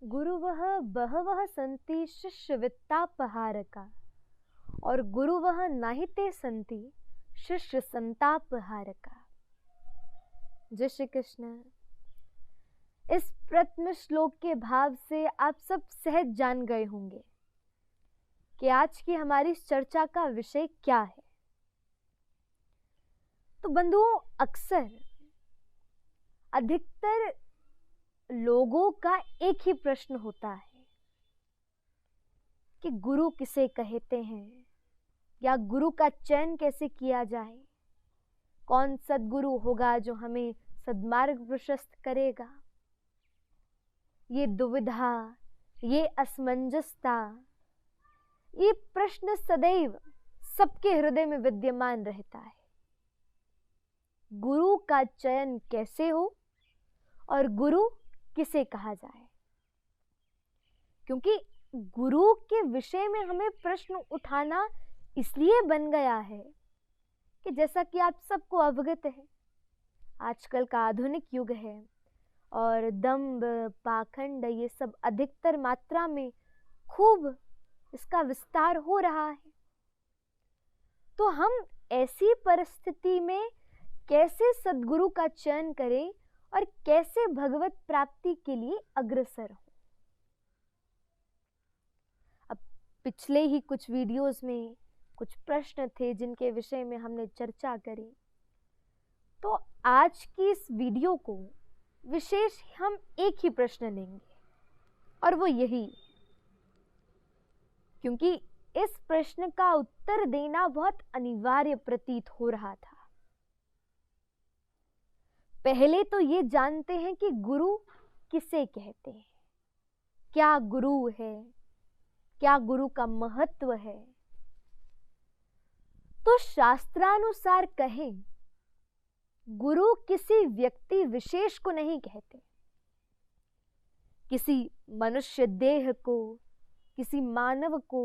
गुरुवः बहवः सन्ति शिष्यवित्तापहारका और गुरुवः नाहिते सन्ति शिष्य संतापहारका। जय श्री कृष्ण। इस प्रथम श्लोक के भाव से आप सब सहज जान गए होंगे कि आज की हमारी चर्चा का विषय क्या है। तो बंधुओं, अक्सर अधिकतर लोगों का एक ही प्रश्न होता है कि गुरु किसे कहते हैं या गुरु का चयन कैसे किया जाए, कौन सद्गुरु होगा जो हमें सद्मार्ग प्रशस्त करेगा। ये दुविधा, ये असमंजसता, ये प्रश्न सदैव सबके हृदय में विद्यमान रहता है। गुरु का चयन कैसे हो और गुरु किसे कहा जाए, क्योंकि गुरु के विषय में हमें प्रश्न उठाना इसलिए बन गया है कि जैसा कि आप सबको अवगत है, आजकल का आधुनिक युग है और दंभ, पाखंड ये सब अधिकतर मात्रा में खूब इसका विस्तार हो रहा है। तो हम ऐसी परिस्थिति में कैसे सद्गुरु का चयन करें और कैसे भगवत प्राप्ति के लिए अग्रसर हो। अब पिछले ही कुछ वीडियोस में कुछ प्रश्न थे जिनके विषय में हमने चर्चा करी, तो आज की इस वीडियो को विशेष हम एक ही प्रश्न लेंगे और वो यही, क्योंकि इस प्रश्न का उत्तर देना बहुत अनिवार्य प्रतीत हो रहा था। पहले तो ये जानते हैं कि गुरु किसे कहते हैं, क्या गुरु है, क्या गुरु का महत्व है। तो शास्त्रानुसार कहें, गुरु किसी व्यक्ति विशेष को नहीं कहते, किसी मनुष्य देह को, किसी मानव को,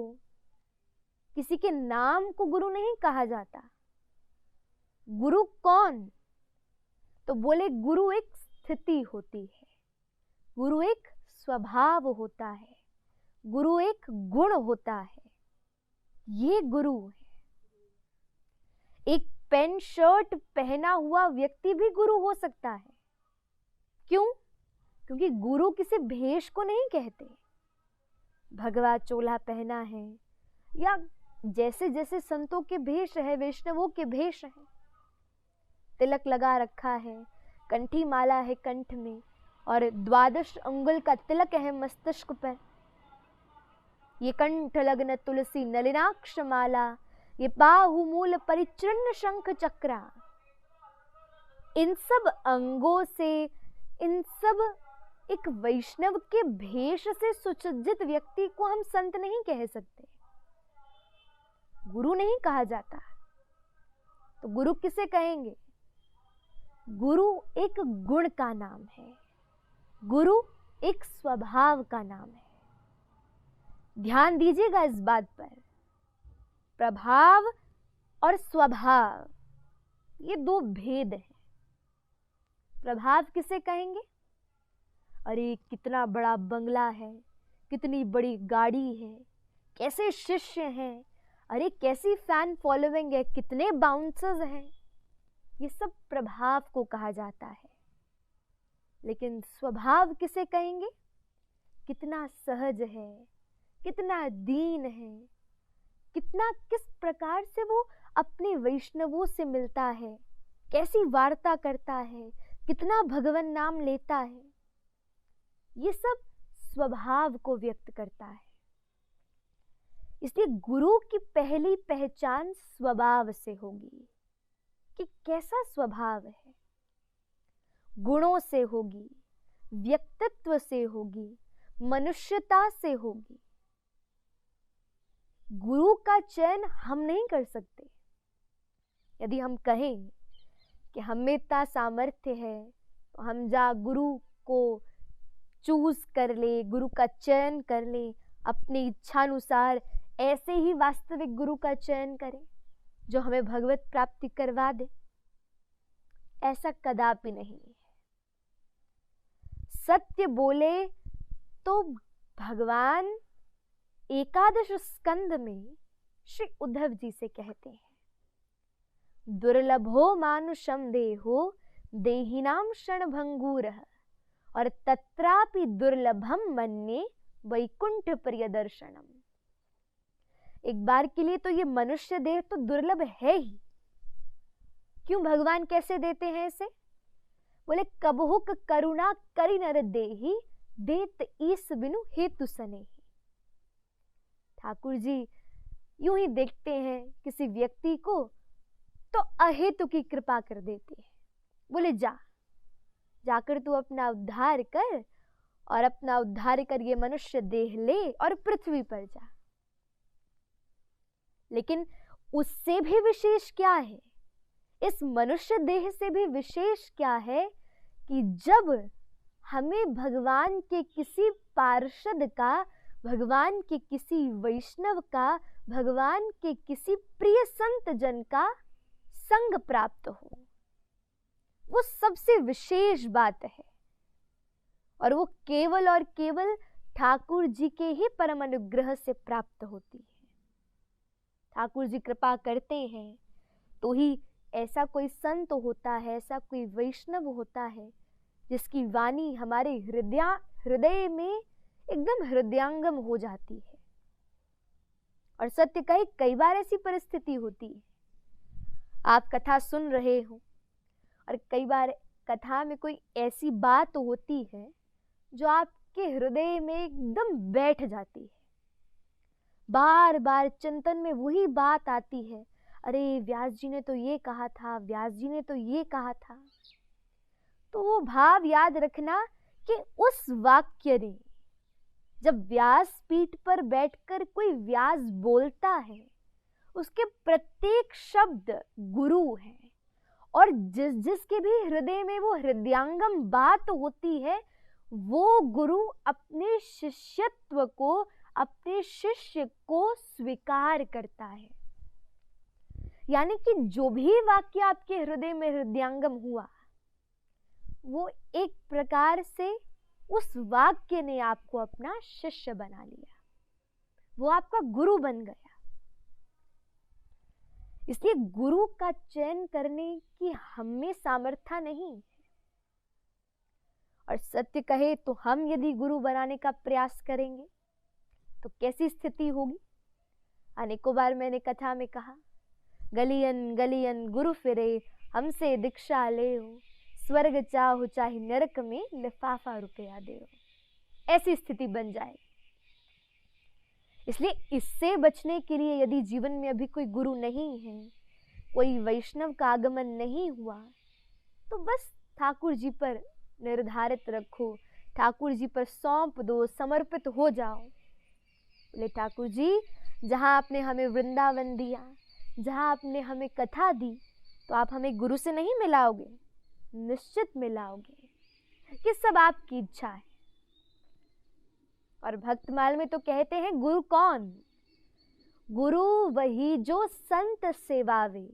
किसी के नाम को गुरु नहीं कहा जाता। गुरु कौन? तो बोले गुरु एक स्थिति होती है, गुरु एक स्वभाव होता है, गुरु एक गुण होता है, ये गुरु है। एक पैंट शर्ट पहना हुआ व्यक्ति भी गुरु हो सकता है। क्यों? क्योंकि गुरु किसी भेष को नहीं कहते। भगवा चोला पहना है या जैसे जैसे संतों के भेष है, वैष्णवों के भेष है, तिलक लगा रखा है, कंठी माला है कंठ में और 12 अंगुल का तिलक है मस्तिष्क पर, ये कंठ लग्न तुलसी नलिनाक्ष माला, ये बाहुमूल परिचन्न शंख चक्रा। इन सब अंगों से, इन सब एक वैष्णव के भेष से सुसज्जित व्यक्ति को हम संत नहीं कह सकते, गुरु नहीं कहा जाता। तो गुरु किसे कहेंगे? गुरु एक गुण का नाम है, गुरु एक स्वभाव का नाम है। ध्यान दीजिएगा इस बात पर, प्रभाव और स्वभाव ये दो भेद हैं। प्रभाव किसे कहेंगे? अरे कितना बड़ा बंगला है, कितनी बड़ी गाड़ी है, कैसे शिष्य हैं, अरे कैसी फैन फॉलोइंग है, कितने बाउंसर्स हैं, ये सब प्रभाव को कहा जाता है। लेकिन स्वभाव किसे कहेंगे? कितना सहज है, कितना दीन है, कितना किस प्रकार से वो अपने वैष्णवों से मिलता है, कैसी वार्ता करता है, कितना भगवान नाम लेता है, ये सब स्वभाव को व्यक्त करता है। इसलिए गुरु की पहली पहचान स्वभाव से होगी कि कैसा स्वभाव है, गुणों से होगी, व्यक्तित्व से होगी, मनुष्यता से होगी। गुरु का चयन हम नहीं कर सकते। यदि हम कहें कि हमें इतना सामर्थ्य है तो हम जा गुरु को चूज कर ले, गुरु का चयन कर ले, अपनी इच्छानुसार ऐसे ही वास्तविक गुरु का चयन करें जो हमें भगवत प्राप्ति करवा दे, ऐसा कदापि नहीं है। सत्य बोले तो भगवान एकादश स्कंद में श्री उद्धव जी से कहते हैं, दुर्लभो मानुषम देहो देहिनाम क्षणभंगुरः और तत्रापि दुर्लभम मन्ये वैकुंठ प्रिय दर्शनम। एक बार के लिए तो ये मनुष्य देह तो दुर्लभ है ही। क्यों भगवान कैसे देते हैं इसे? बोले कबहुक करुणा करि नर देहि देत ईस बिनु हेतु सनेहि। ठाकुर जी यूं ही देखते हैं किसी व्यक्ति को तो अहेतु की कृपा कर देते हैं। बोले जाकर तू अपना उद्धार कर और अपना उद्धार कर ये मनुष्य देह ले और पृथ्वी पर जा। लेकिन उससे भी विशेष क्या है, इस मनुष्य देह से भी विशेष क्या है कि जब हमें भगवान के किसी पार्षद का, भगवान के किसी वैष्णव का, भगवान के किसी प्रिय संत जन का संग प्राप्त हो, वो सबसे विशेष बात है। और वो केवल और केवल ठाकुर जी के ही परम अनुग्रह से प्राप्त होती है। ठाकुर जी कृपा करते हैं तो ही ऐसा कोई संत होता है, ऐसा कोई वैष्णव होता है जिसकी वाणी हमारे हृदय में एकदम हृदयांगम हो जाती है। और सत्य कहे कई बार ऐसी परिस्थिति होती है, आप कथा सुन रहे हो और कई बार कथा में कोई ऐसी बात होती है जो आपके हृदय में एकदम बैठ जाती है। बार बार चिंतन में वही बात आती है, अरे व्यास जी ने तो ये कहा था, व्यास जी ने तो ये कहा था। तो वो भाव याद रखना कि उस वाक्य ने, जब व्यास पीठ पर बैठकर कोई व्यास बोलता है, उसके प्रत्येक शब्द गुरु है। और जिसके भी हृदय में वो हृदयांगम बात होती है, वो गुरु अपने शिष्यत्व को, अपने शिष्य को स्वीकार करता है। यानी कि जो भी वाक्य आपके हृदय में हृदयांगम हुआ, वो एक प्रकार से उस वाक्य ने आपको अपना शिष्य बना लिया, वो आपका गुरु बन गया। इसलिए गुरु का चयन करने की हमें सामर्थ्य नहीं है। और सत्य कहे तो हम यदि गुरु बनाने का प्रयास करेंगे तो कैसी स्थिति होगी? अनेकों बार मैंने कथा में कहा, गलियन गलियन गुरु फिरे हमसे दीक्षा ले हो, स्वर्ग चाहो चाहे नरक में लिफाफा रुपया दे। ऐसी स्थिति बन जाए। इसलिए इससे बचने के लिए यदि जीवन में अभी कोई गुरु नहीं है, कोई वैष्णव का आगमन नहीं हुआ, तो बस ठाकुर जी पर निर्धारित रखो, ठाकुर जी पर सौंप दो, समर्पित हो जाओ। बोले ठाकुर जी, जहां आपने हमें वृंदावन दिया, जहां आपने हमें कथा दी, तो आप हमें गुरु से नहीं मिलाओगे? निश्चित मिलाओगे, कि सब आपकी इच्छा है। और भक्तमाल में तो कहते हैं, गुरु कौन? गुरु वही जो संत सेवावे,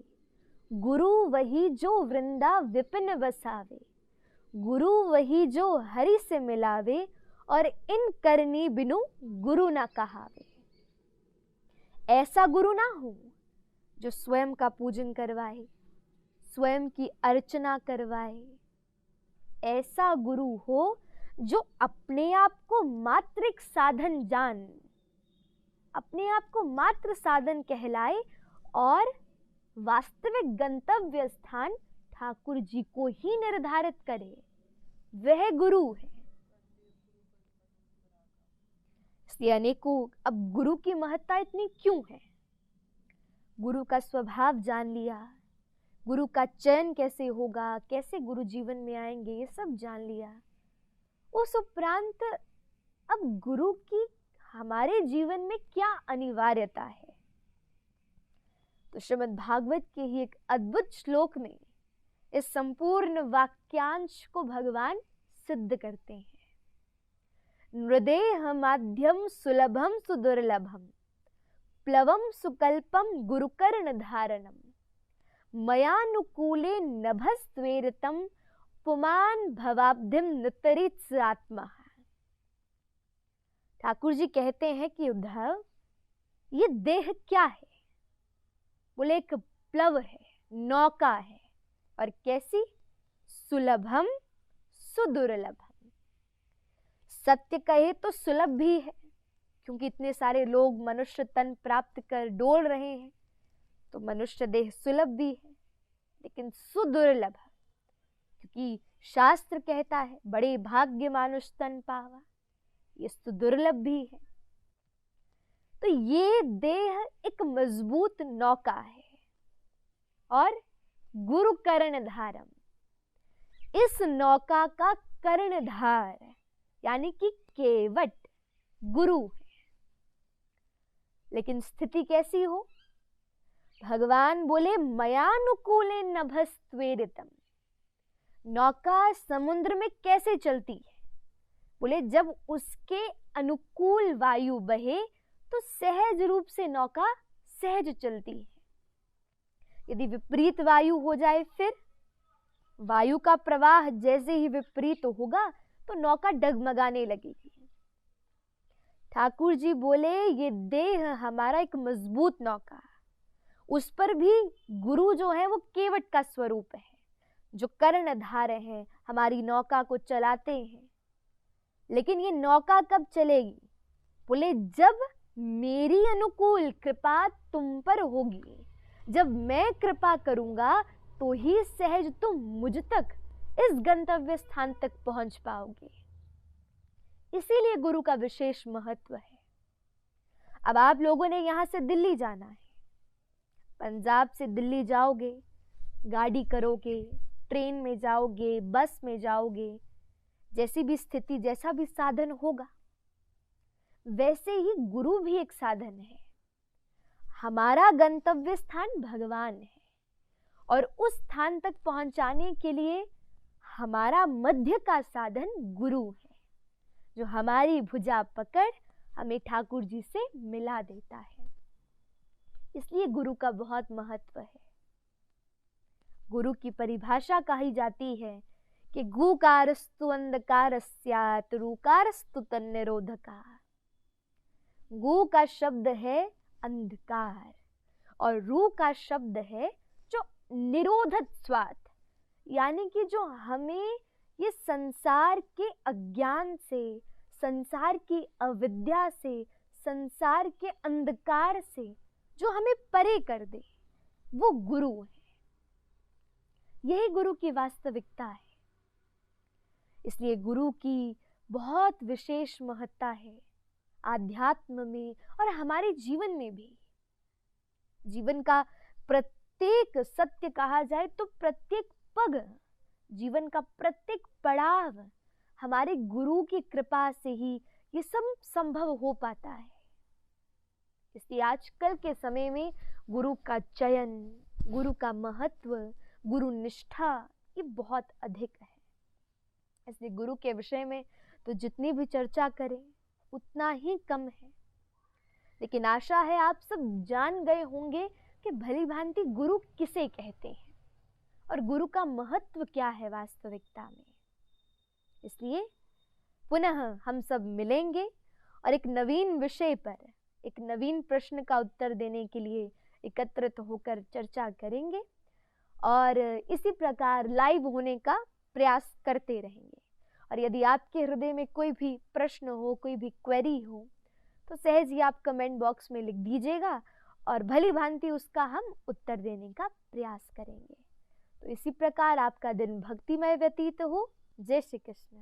गुरु वही जो वृंदा विपिन बसावे, गुरु वही जो हरि से मिलावे और इन करनी बिनु गुरु ना कहावे। ऐसा गुरु ना हो जो स्वयं का पूजन करवाए, स्वयं की अर्चना करवाए। ऐसा गुरु हो जो अपने आप को मात्र एक साधन जान, अपने आप को मात्र साधन कहलाए और वास्तविक गंतव्य स्थान ठाकुर जी को ही निर्धारित करे, वह गुरु है। इसलिए अनेकों, अब गुरु की महत्ता इतनी क्यों है? गुरु का स्वभाव जान लिया, गुरु का चयन कैसे होगा, कैसे गुरु जीवन में आएंगे, ये सब जान लिया। उस उपरांत अब गुरु की हमारे जीवन में क्या अनिवार्यता है? तो श्रीमद् भागवत के ही एक अद्भुत श्लोक में इस संपूर्ण वाक्यांश को भगवान सिद्ध करते हैं। नृदेह माध्यम सुलभम सुदुर्लभम प्लवम सुकल्पम गुरुकर्ण धारणम मयानुकूले नभस्त्वेरतम पुमान भवाब्धिम नितरित आत्मा। ठाकुर जी कहते हैं कि उद्धव, ये देह क्या है? बोले एक प्लव है, नौका है। और कैसी? सुलभम सुदुर्लभम। सत्य कहे तो सुलभ भी है, क्योंकि इतने सारे लोग मनुष्य तन प्राप्त कर डोल रहे हैं, तो मनुष्य देह सुलभ भी है। लेकिन सुदुर्लभ, क्योंकि शास्त्र कहता है बड़े भाग्य मानुष तन पावा, ये सुदुर्लभ भी है। तो ये देह एक मजबूत नौका है। और गुरु कर्णधारम, इस नौका का कर्णधार यानी कि केवट गुरु है। लेकिन स्थिति कैसी हो? भगवान बोले मयानुकूले नभस्त्वेरितम। नौका समुद्र में कैसे चलती है? बोले जब उसके अनुकूल वायु बहे तो सहज रूप से नौका सहज चलती है। यदि विपरीत वायु हो जाए, फिर वायु का प्रवाह जैसे ही विपरीत होगा तो नौका डगमगाने लगेगी। ठाकुर जी बोले ये देह हमारा एक मजबूत नौका, उस पर भी गुरु जो है वो केवट का स्वरूप है, जो कर्णधार है, हमारी नौका को चलाते हैं। लेकिन ये नौका कब चलेगी? बोले जब मेरी अनुकूल कृपा तुम पर होगी, जब मैं कृपा करूंगा तो ही सहज तुम मुझ तक, इस गंतव्य स्थान तक पहुंच पाओगे। इसीलिए गुरु का विशेष महत्व है। अब आप लोगों ने यहां से दिल्ली जाना है, पंजाब से दिल्ली जाओगे, गाड़ी करोगे, ट्रेन में जाओगे, बस में जाओगे, जैसी भी स्थिति, जैसा भी साधन होगा, वैसे ही गुरु भी एक साधन है। हमारा गंतव्य स्थान भगवान है, और उस स्थान तक पहुंचाने के लिए हमारा मध्य का साधन गुरु है, जो हमारी भुजा पकड़ हमें ठाकुर जी से मिला देता है। इसलिए गुरु का बहुत महत्व है। गुरु की परिभाषा कही जाती है कि गुकारस्तु अंधकारस्यात् रूकारस्तु तन्निरोधका। गु का शब्द है अंधकार और रू का शब्द है जो निरोधक स्वाद, यानी कि जो हमें ये संसार के अज्ञान से, संसार की अविद्या से, संसार के अंधकार से जो हमें परे कर दे, वो गुरु है। यही गुरु की वास्तविकता है। इसलिए गुरु की बहुत विशेष महत्ता है आध्यात्म में और हमारे जीवन में भी। जीवन का प्रत्येक सत्य कहा जाए तो प्रत्येक पग, जीवन का प्रत्येक पड़ाव हमारे गुरु की कृपा से ही ये सब संभव हो पाता है। इसलिए आजकल के समय में गुरु का चयन, गुरु का महत्व, गुरु निष्ठा ये बहुत अधिक है। इसलिए गुरु के विषय में तो जितनी भी चर्चा करें उतना ही कम है। लेकिन आशा है आप सब जान गए होंगे कि भली भांति गुरु किसे कहते हैं और गुरु का महत्व क्या है वास्तविकता में। इसलिए पुनः हम सब मिलेंगे और एक नवीन विषय पर, एक नवीन प्रश्न का उत्तर देने के लिए एकत्रित होकर चर्चा करेंगे और इसी प्रकार लाइव होने का प्रयास करते रहेंगे। और यदि आपके हृदय में कोई भी प्रश्न हो, कोई भी क्वेरी हो, तो सहज ही आप कमेंट बॉक्स में लिख दीजिएगा और भली भांति उसका हम उत्तर देने का प्रयास करेंगे। तो इसी प्रकार आपका दिन भक्तिमय व्यतीत हो। जय श्री कृष्ण।